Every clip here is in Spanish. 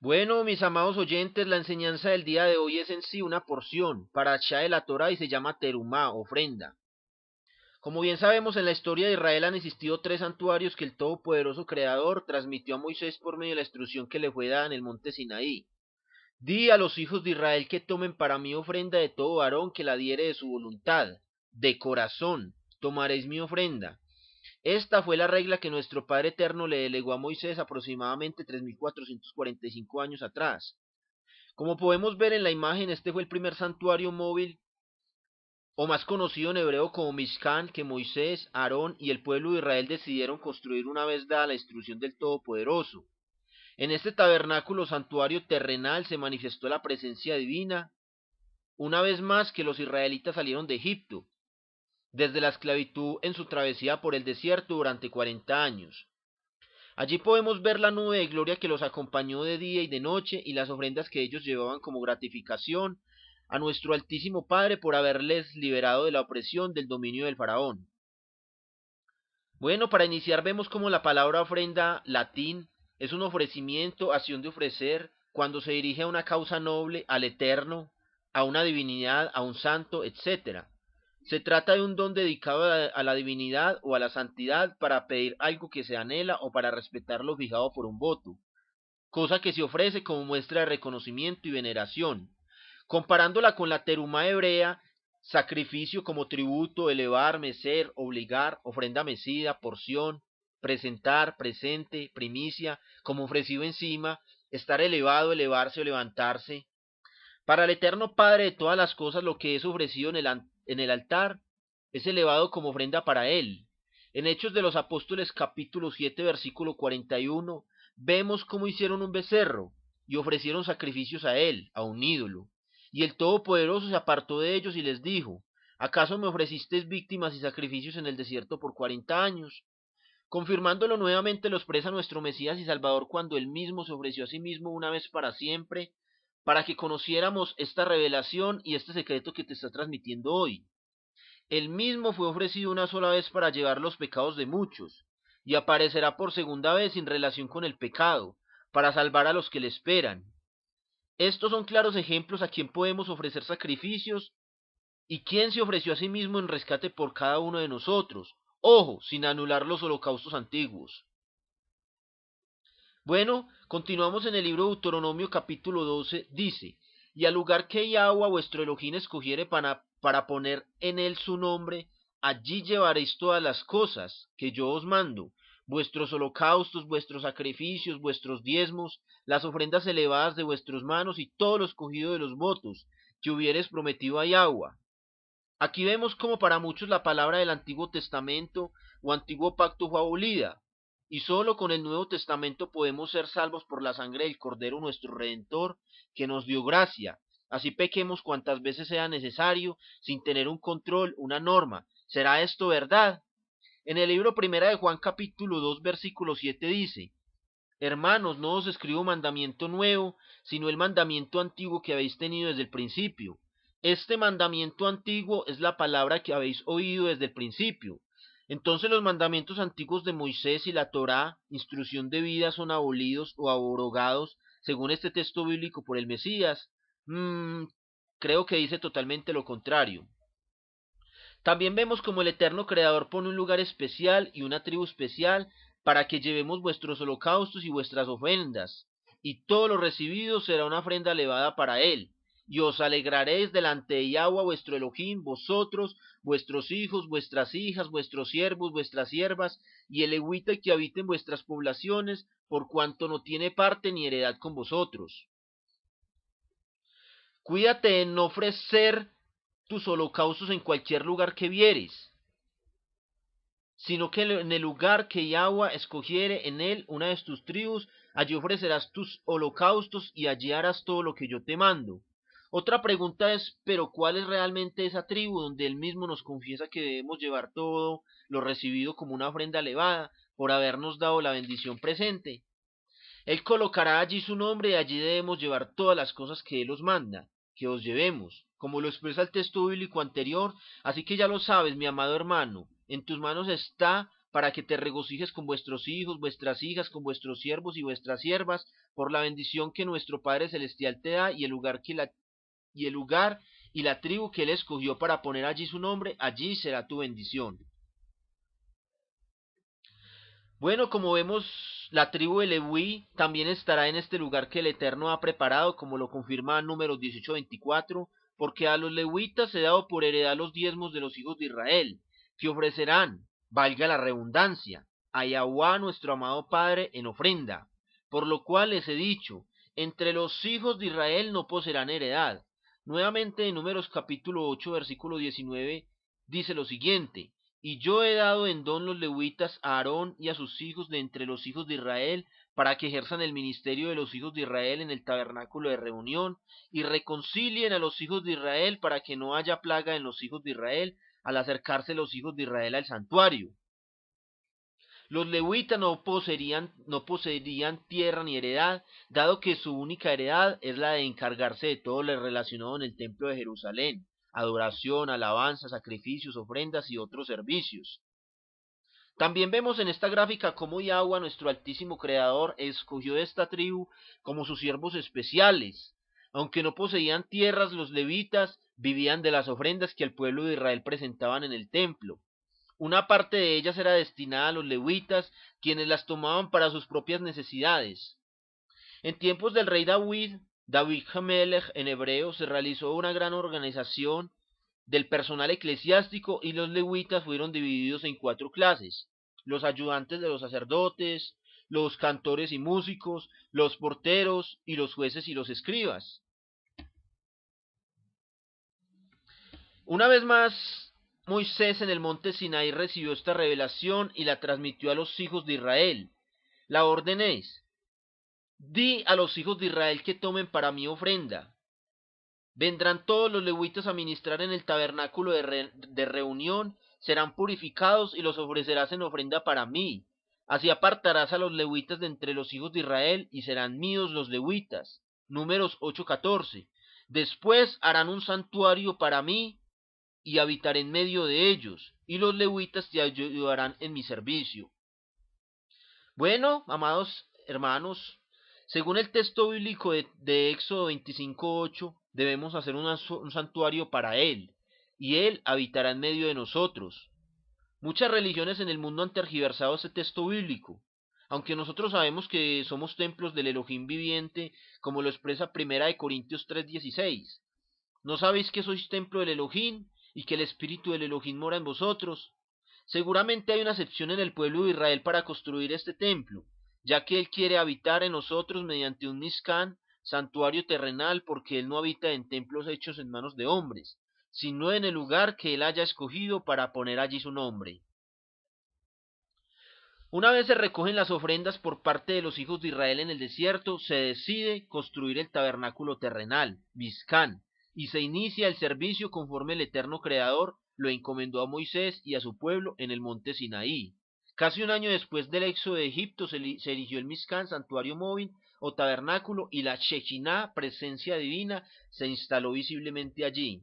Bueno, mis amados oyentes, la enseñanza del día de hoy es en sí una porción, parashá de la Torá y se llama terumá, ofrenda. Como bien sabemos, en la historia de Israel han existido tres santuarios que el Todopoderoso Creador transmitió a Moisés por medio de la instrucción que le fue dada en el monte Sinaí. Di a los hijos de Israel que tomen para mí ofrenda de todo varón que la diere de su voluntad, de corazón, tomaréis mi ofrenda. Esta fue la regla que nuestro Padre Eterno le delegó a Moisés aproximadamente 3445 años atrás. Como podemos ver en la imagen, este fue el primer santuario móvil, o más conocido en hebreo como Mishkan, que Moisés, Aarón y el pueblo de Israel decidieron construir una vez dada la instrucción del Todopoderoso. En este tabernáculo santuario terrenal se manifestó la presencia divina, una vez más que los israelitas salieron de Egipto, desde la esclavitud en su travesía por el desierto durante 40 años. Allí podemos ver la nube de gloria que los acompañó de día y de noche y las ofrendas que ellos llevaban como gratificación a nuestro Altísimo Padre por haberles liberado de la opresión del dominio del faraón. Bueno, para iniciar vemos como la palabra ofrenda latín es un ofrecimiento, acción de ofrecer, cuando se dirige a una causa noble, al eterno, a una divinidad, a un santo, etc. Se trata de un don dedicado a la divinidad o a la santidad para pedir algo que se anhela o para respetar lo fijado por un voto, cosa que se ofrece como muestra de reconocimiento y veneración. Comparándola con la teruma hebrea, sacrificio como tributo, elevar, mecer, obligar, ofrenda mecida, porción, presentar, presente, primicia, como ofrecido encima, estar elevado, elevarse o levantarse. Para el eterno Padre de todas las cosas, lo que es ofrecido en el altar es elevado como ofrenda para él. En Hechos de los Apóstoles capítulo 7 versículo 41 vemos cómo hicieron un becerro y ofrecieron sacrificios a él, a un ídolo. Y el Todopoderoso se apartó de ellos y les dijo, ¿acaso me ofrecisteis víctimas y sacrificios en el desierto por 40 años? Confirmándolo nuevamente lo expresa nuestro Mesías y Salvador cuando él mismo se ofreció a sí mismo una vez para siempre, para que conociéramos esta revelación y este secreto que te está transmitiendo hoy. Él mismo fue ofrecido una sola vez para llevar los pecados de muchos, y aparecerá por segunda vez en relación con el pecado, para salvar a los que le esperan. Estos son claros ejemplos a quien podemos ofrecer sacrificios y quien se ofreció a sí mismo en rescate por cada uno de nosotros. Ojo, sin anular los holocaustos antiguos. Bueno, continuamos en el libro de Deuteronomio capítulo 12, dice, y al lugar que Yahweh vuestro Elohim escogiere para poner en él su nombre, allí llevaréis todas las cosas que yo os mando, vuestros holocaustos, vuestros sacrificios, vuestros diezmos, las ofrendas elevadas de vuestras manos y todo lo escogido de los votos que hubieres prometido a Yahweh. Aquí vemos como para muchos la palabra del Antiguo Testamento o Antiguo Pacto fue abolida, y solo con el Nuevo Testamento podemos ser salvos por la sangre del Cordero nuestro Redentor, que nos dio gracia. Así pequemos cuantas veces sea necesario, sin tener un control, una norma. ¿Será esto verdad? En el libro primera de Juan capítulo 2 versículo 7 dice, Hermanos, no os escribo mandamiento nuevo, sino el mandamiento antiguo que habéis tenido desde el principio. Este mandamiento antiguo es la palabra que habéis oído desde el principio. Entonces los mandamientos antiguos de Moisés y la Torá, instrucción de vida, son abolidos o abrogados, según este texto bíblico, por el Mesías. Creo que dice totalmente lo contrario. También vemos como el eterno Creador pone un lugar especial y una tribu especial para que llevemos vuestros holocaustos y vuestras ofrendas, y todo lo recibido será una ofrenda elevada para él. Y os alegraréis delante de Yahweh vuestro Elohim, vosotros, vuestros hijos, vuestras hijas, vuestros siervos, vuestras siervas, y el levita que habita en vuestras poblaciones, por cuanto no tiene parte ni heredad con vosotros. Cuídate de no ofrecer tus holocaustos en cualquier lugar que vieres, sino que en el lugar que Yahweh escogiere en él una de tus tribus, allí ofrecerás tus holocaustos y allí harás todo lo que yo te mando. Otra pregunta es, pero ¿cuál es realmente esa tribu donde él mismo nos confiesa que debemos llevar todo lo recibido como una ofrenda elevada por habernos dado la bendición presente? Él colocará allí su nombre y allí debemos llevar todas las cosas que Él os manda, que os llevemos, como lo expresa el texto bíblico anterior, así que ya lo sabes, mi amado hermano, en tus manos está para que te regocijes con vuestros hijos, vuestras hijas, con vuestros siervos y vuestras siervas, por la bendición que nuestro Padre Celestial te da, y el lugar y la tribu que él escogió para poner allí su nombre, allí será tu bendición. Bueno, como vemos, la tribu de Leví también estará en este lugar que el Eterno ha preparado, como lo confirma Números 18:24, porque a los levitas he dado por heredad los diezmos de los hijos de Israel, que ofrecerán, valga la redundancia, a Yahuwah nuestro amado Padre en ofrenda, por lo cual les he dicho, entre los hijos de Israel no poseerán heredad. Nuevamente en Números capítulo 8, versículo 19, dice lo siguiente: y yo he dado en don los levitas a Aarón y a sus hijos de entre los hijos de Israel, para que ejerzan el ministerio de los hijos de Israel en el tabernáculo de reunión, y reconcilien a los hijos de Israel, para que no haya plaga en los hijos de Israel, al acercarse los hijos de Israel al santuario. Los levitas no poseerían tierra ni heredad, dado que su única heredad es la de encargarse de todo lo relacionado en el templo de Jerusalén: adoración, alabanza, sacrificios, ofrendas y otros servicios. También vemos en esta gráfica cómo Yahweh, nuestro altísimo creador, escogió esta tribu como sus siervos especiales. Aunque no poseían tierras, los levitas vivían de las ofrendas que el pueblo de Israel presentaban en el templo. Una parte de ellas era destinada a los levitas, quienes las tomaban para sus propias necesidades. En tiempos del rey David Hamelech en hebreo, se realizó una gran organización del personal eclesiástico, y los levitas fueron divididos en 4 clases: los ayudantes de los sacerdotes, los cantores y músicos, los porteros y los jueces y los escribas. Una vez más, Moisés en el monte Sinaí recibió esta revelación y la transmitió a los hijos de Israel. La orden es: di a los hijos de Israel que tomen para mí ofrenda. Vendrán todos los levitas a ministrar en el tabernáculo de reunión, serán purificados y los ofrecerás en ofrenda para mí. Así apartarás a los levitas de entre los hijos de Israel, y serán míos los levitas. Números 8:14. Después harán un santuario para mí, y habitaré en medio de ellos, y los levitas te ayudarán en mi servicio. Bueno, amados hermanos, según el texto bíblico de Éxodo 25:8, debemos hacer un santuario para Él, y Él habitará en medio de nosotros. Muchas religiones en el mundo han tergiversado este texto bíblico, aunque nosotros sabemos que somos templos del Elohim viviente, como lo expresa 1 Corintios 3:16. ¿No sabéis que sois templo del Elohim, y que el Espíritu del Elohim mora en vosotros? Seguramente hay una excepción en el pueblo de Israel para construir este templo, ya que Él quiere habitar en nosotros mediante un Mishkan, santuario terrenal, porque Él no habita en templos hechos en manos de hombres, sino en el lugar que Él haya escogido para poner allí su nombre. Una vez se recogen las ofrendas por parte de los hijos de Israel en el desierto, se decide construir el tabernáculo terrenal, Mishkan, y se inicia el servicio conforme el eterno Creador lo encomendó a Moisés y a su pueblo en el monte Sinaí. Casi un año después del éxodo de Egipto se erigió el Mishkan, santuario móvil o tabernáculo, y la Shekinah, presencia divina, se instaló visiblemente allí.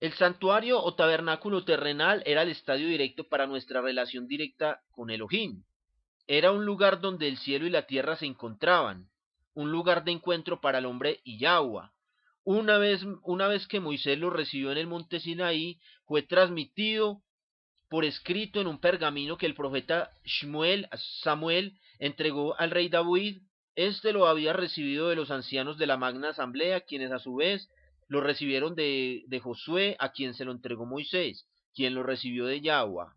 El santuario o tabernáculo terrenal era el estadio directo para nuestra relación directa con Elohim. Era un lugar donde el cielo y la tierra se encontraban, un lugar de encuentro para el hombre y Yahweh. Una vez que Moisés lo recibió en el monte Sinaí, fue transmitido por escrito en un pergamino que el profeta Samuel entregó al rey David. Este lo había recibido de los ancianos de la Magna Asamblea, quienes a su vez lo recibieron de Josué, a quien se lo entregó Moisés, quien lo recibió de Yahweh.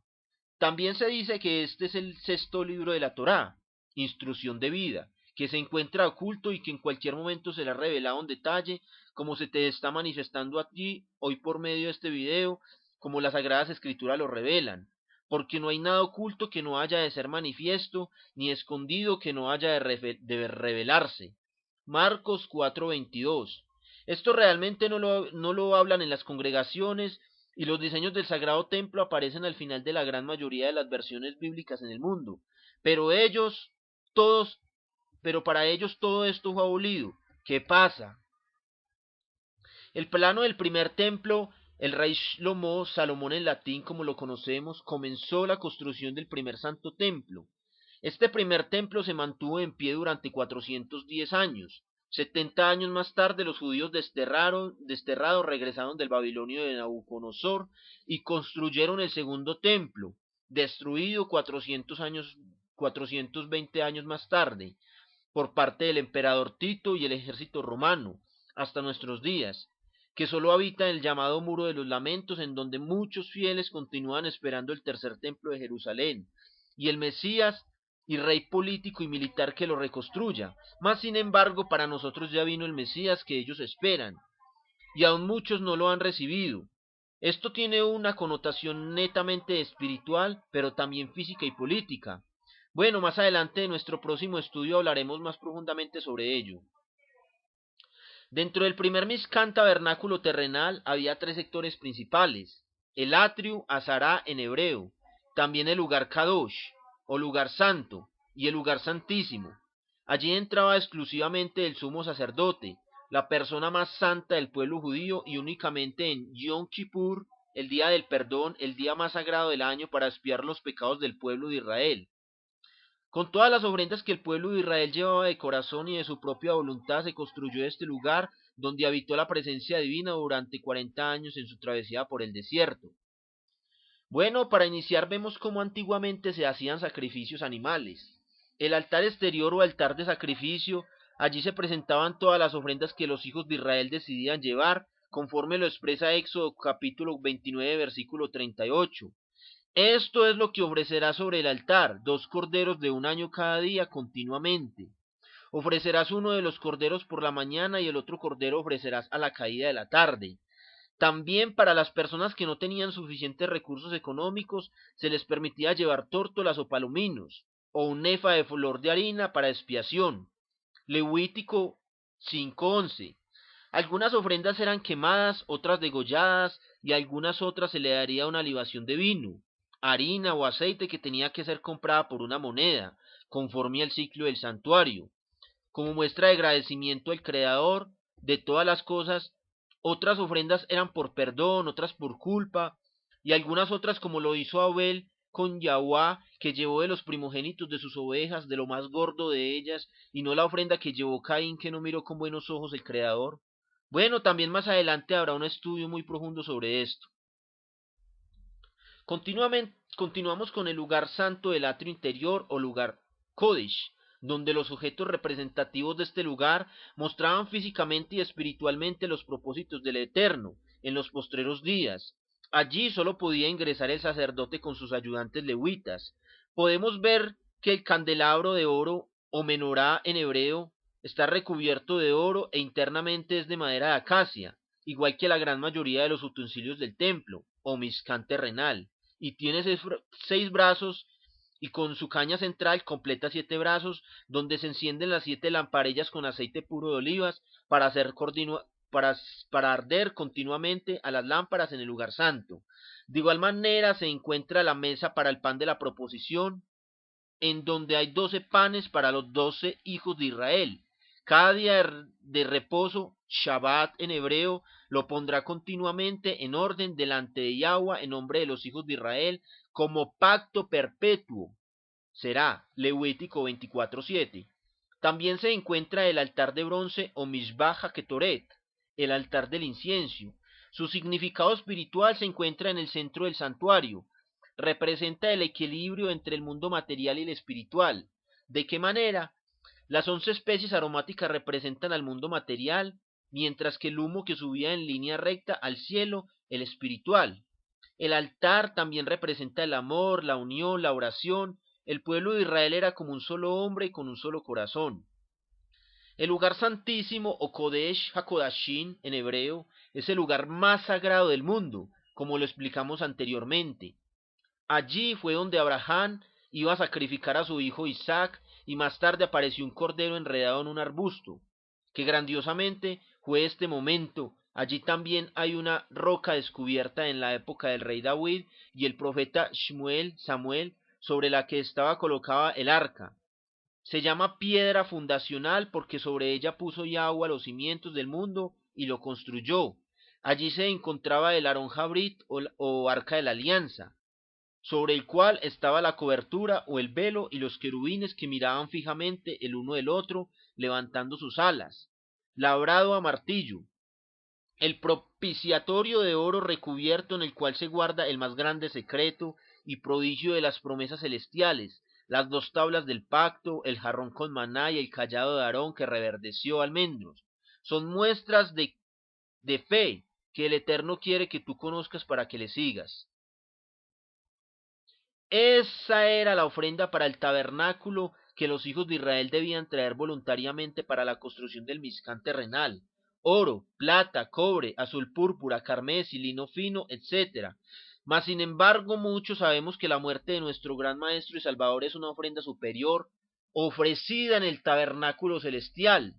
También se dice que este es el 6.º libro de la Torá, instrucción de vida, que se encuentra oculto y que en cualquier momento será revelado en detalle, como se te está manifestando a ti hoy por medio de este video, como las Sagradas Escrituras lo revelan, porque no hay nada oculto que no haya de ser manifiesto, ni escondido que no haya de revelarse. Marcos 4:22. Esto realmente no lo hablan en las congregaciones, y los diseños del Sagrado Templo aparecen al final de la gran mayoría de las versiones bíblicas en el mundo, pero para ellos todo esto fue abolido. ¿Qué pasa? El plano del primer templo El rey Shlomo, Salomón en latín como lo conocemos, comenzó la construcción del primer santo templo. Este primer templo se mantuvo en pie durante 410 años. 70 años más tarde los judíos desterrados regresaron del Babilonio de Nabucodonosor y construyeron el segundo templo, destruido 420 años más tarde por parte del emperador Tito y el ejército romano, hasta nuestros días, que solo habita en el llamado Muro de los Lamentos, en donde muchos fieles continúan esperando el tercer templo de Jerusalén, y el Mesías y rey político y militar que lo reconstruya. Mas sin embargo, para nosotros ya vino el Mesías que ellos esperan, y aún muchos no lo han recibido. Esto tiene una connotación netamente espiritual, pero también física y política. Bueno, más adelante en nuestro próximo estudio hablaremos más profundamente sobre ello. Dentro del primer Mishkan tabernáculo terrenal había tres sectores principales: el atrio, Azará en hebreo, también el lugar Kadosh, o lugar santo, y el lugar santísimo. Allí entraba exclusivamente el sumo sacerdote, la persona más santa del pueblo judío, y únicamente en Yom Kippur, el día del perdón, el día más sagrado del año para expiar los pecados del pueblo de Israel. Con todas las ofrendas que el pueblo de Israel llevaba de corazón y de su propia voluntad, se construyó este lugar donde habitó la presencia divina durante 40 años en su travesía por el desierto. Bueno, para iniciar vemos cómo antiguamente se hacían sacrificios animales. El altar exterior o altar de sacrificio, allí se presentaban todas las ofrendas que los hijos de Israel decidían llevar, conforme lo expresa Éxodo capítulo 29, versículo 38. Esto es lo que ofrecerás sobre el altar: 2 corderos de un año cada día continuamente. Ofrecerás uno de los corderos por la mañana y el otro cordero ofrecerás a la caída de la tarde. También para las personas que no tenían suficientes recursos económicos, se les permitía llevar tórtolas o palominos, o un efa de flor de harina para expiación. Levítico 5:11. Algunas ofrendas eran quemadas, otras degolladas, y a algunas otras se le daría una libación de vino, harina o aceite que tenía que ser comprada por una moneda, conforme al ciclo del santuario, como muestra de agradecimiento al Creador de todas las cosas. Otras ofrendas eran por perdón, otras por culpa, y algunas otras como lo hizo Abel con Yahuá, que llevó de los primogénitos de sus ovejas, de lo más gordo de ellas, y no la ofrenda que llevó Caín, que no miró con buenos ojos el Creador. Bueno, también más adelante habrá un estudio muy profundo sobre esto. Continuamos con el lugar santo del atrio interior o lugar Kodesh, donde los objetos representativos de este lugar mostraban físicamente y espiritualmente los propósitos del Eterno en los postreros días. Allí solo podía ingresar el sacerdote con sus ayudantes levitas. Podemos ver que el candelabro de oro, o menorá en hebreo, está recubierto de oro e internamente es de madera de acacia, igual que la gran mayoría de los utensilios del templo, o mishkan terrenal, y tiene 6 brazos, y con su caña central completa 7 brazos, donde se encienden las 7 lamparillas con aceite puro de olivas para arder continuamente a las lámparas en el lugar santo. De igual manera se encuentra la mesa para el pan de la proposición, en donde hay 12 panes para los 12 hijos de Israel. Cada día de reposo, Shabbat en hebreo, lo pondrá continuamente en orden delante de Yahweh en nombre de los hijos de Israel, como pacto perpetuo. Será Levítico 24:7. También se encuentra el altar de bronce o Mishbach HaKetoret, el altar del incienso. Su significado espiritual se encuentra en el centro del santuario. Representa el equilibrio entre el mundo material y el espiritual. ¿De qué manera? Las 11 especies aromáticas representan al mundo material, mientras que el humo que subía en línea recta al cielo, el espiritual. El altar también representa el amor, la unión, la oración. El pueblo de Israel era como un solo hombre con un solo corazón. El lugar santísimo o Kodesh HaKodashim en hebreo es el lugar más sagrado del mundo, como lo explicamos anteriormente. Allí fue donde Abraham iba a sacrificar a su hijo Isaac, y más tarde apareció un cordero enredado en un arbusto. Que grandiosamente fue este momento. Allí también hay una roca descubierta en la época del rey David y el profeta Samuel, sobre la que estaba colocada el arca. Se llama piedra fundacional porque sobre ella puso Yahweh los cimientos del mundo y lo construyó. Allí se encontraba el Arón Jabrit o Arca de la Alianza, sobre el cual estaba la cobertura o el velo y los querubines que miraban fijamente el uno del otro, levantando sus alas, labrado a martillo, el propiciatorio de oro recubierto en el cual se guarda el más grande secreto y prodigio de las promesas celestiales, las dos tablas del pacto, el jarrón con maná y el cayado de Aarón que reverdeció almendros, son muestras de fe que el Eterno quiere que tú conozcas para que le sigas. Esa era la ofrenda para el tabernáculo que los hijos de Israel debían traer voluntariamente para la construcción del Mizcán terrenal: oro, plata, cobre, azul púrpura, carmesí, lino fino, etc. Mas sin embargo muchos sabemos que la muerte de nuestro gran Maestro y Salvador es una ofrenda superior, ofrecida en el tabernáculo celestial.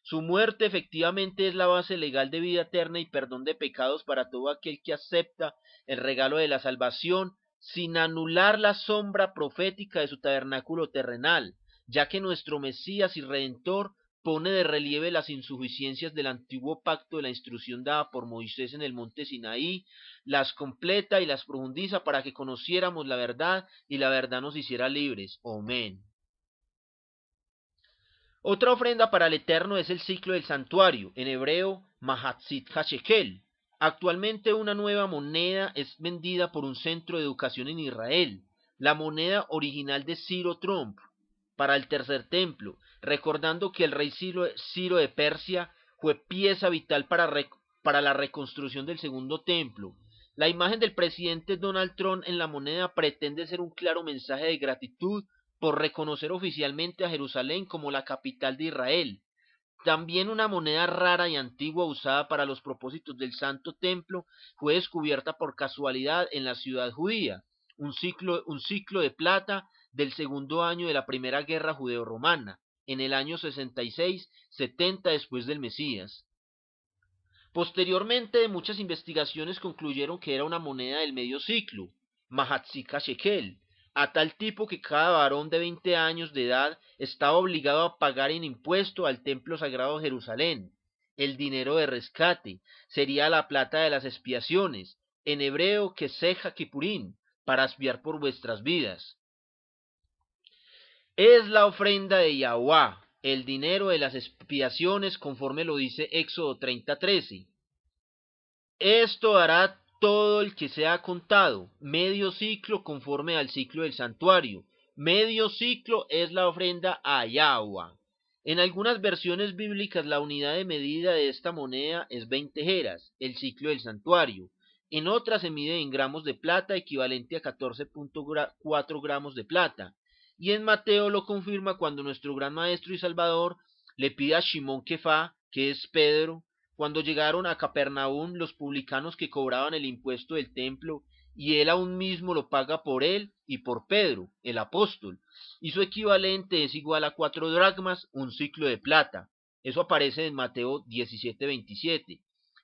Su muerte efectivamente es la base legal de vida eterna y perdón de pecados para todo aquel que acepta el regalo de la salvación, sin anular la sombra profética de su tabernáculo terrenal, ya que nuestro Mesías y Redentor pone de relieve las insuficiencias del antiguo pacto de la instrucción dada por Moisés en el monte Sinaí, las completa y las profundiza para que conociéramos la verdad y la verdad nos hiciera libres. Amén. Otra ofrenda para el Eterno es el ciclo del santuario, en hebreo Mahatzit HaShekel. Actualmente una nueva moneda es vendida por un centro de educación en Israel, la moneda original de Ciro Trump, para el tercer templo, recordando que el rey Ciro de Persia fue pieza vital para la reconstrucción del segundo templo. La imagen del presidente Donald Trump en la moneda pretende ser un claro mensaje de gratitud por reconocer oficialmente a Jerusalén como la capital de Israel. También una moneda rara y antigua usada para los propósitos del Santo Templo fue descubierta por casualidad en la ciudad judía, un ciclo de plata del segundo año de la primera guerra judeo-romana, en el año 66-70 después del Mesías. Posteriormente, muchas investigaciones concluyeron que era una moneda del medio ciclo, Mahatzika Shekel, a tal tipo que cada varón de 20 años de edad estaba obligado a pagar en impuesto al templo sagrado de Jerusalén. El dinero de rescate sería la plata de las expiaciones, en hebreo Keseja Kipurín, para expiar por vuestras vidas. Es la ofrenda de Yahuwah, el dinero de las expiaciones, conforme lo dice Éxodo 30:13. Esto hará todo el que sea contado, medio ciclo conforme al ciclo del santuario. Medio ciclo es la ofrenda a Yahweh. En algunas versiones bíblicas la unidad de medida de esta moneda es 20 geras, el ciclo del santuario. En otras se mide en gramos de plata, equivalente a 14.4 gramos de plata. Y en Mateo lo confirma cuando nuestro gran maestro y salvador le pide a Shimón Kefá, que es Pedro, cuando llegaron a Capernaum los publicanos que cobraban el impuesto del templo, y él aún mismo lo paga por él y por Pedro, el apóstol, y su equivalente es igual a 4 dracmas, un ciclo de plata. Eso aparece en Mateo 17:27.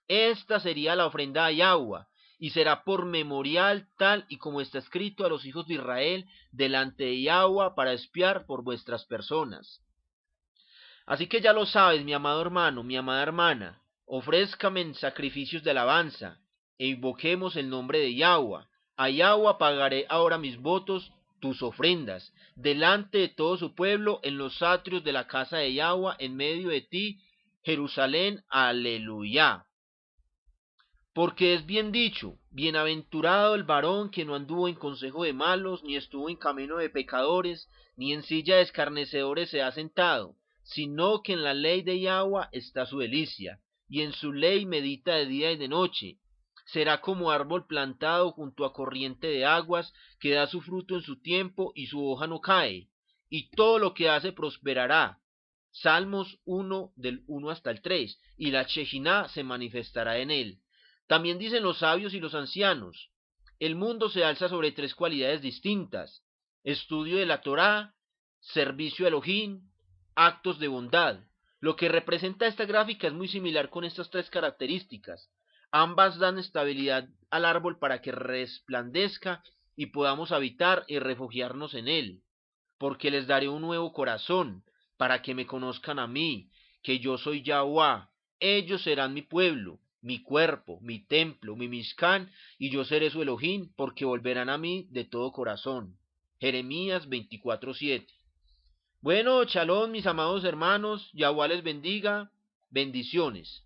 Esta sería la ofrenda a Yahweh, y será por memorial tal y como está escrito a los hijos de Israel delante de Yahweh para expiar por vuestras personas. Así que ya lo sabes, mi amado hermano, mi amada hermana, ofrézcame sacrificios de alabanza, e invoquemos el nombre de Yahweh. A Yahweh pagaré ahora mis votos, tus ofrendas, delante de todo su pueblo, en los atrios de la casa de Yahweh, en medio de ti, Jerusalén, aleluya. Porque es bien dicho, bienaventurado el varón que no anduvo en consejo de malos, ni estuvo en camino de pecadores, ni en silla de escarnecedores se ha sentado, sino que en la ley de Yahweh está su delicia, y en su ley medita de día y de noche. Será como árbol plantado junto a corriente de aguas, que da su fruto en su tiempo y su hoja no cae, y todo lo que hace prosperará. Salmos 1 del 1 hasta el 3, y la Shejinah se manifestará en él. También dicen los sabios y los ancianos, el mundo se alza sobre 3 cualidades distintas: estudio de la Torá, servicio a Elohim, actos de bondad. Lo que representa esta gráfica es muy similar con estas 3 características. Ambas dan estabilidad al árbol para que resplandezca y podamos habitar y refugiarnos en él, porque les daré un nuevo corazón, para que me conozcan a mí, que yo soy Yahweh. Ellos serán mi pueblo, mi cuerpo, mi templo, mi Mishkan, y yo seré su Elohim, porque volverán a mí de todo corazón. Jeremías 24:7. Bueno, shalom, mis amados hermanos, Yahuwah les bendiga, bendiciones.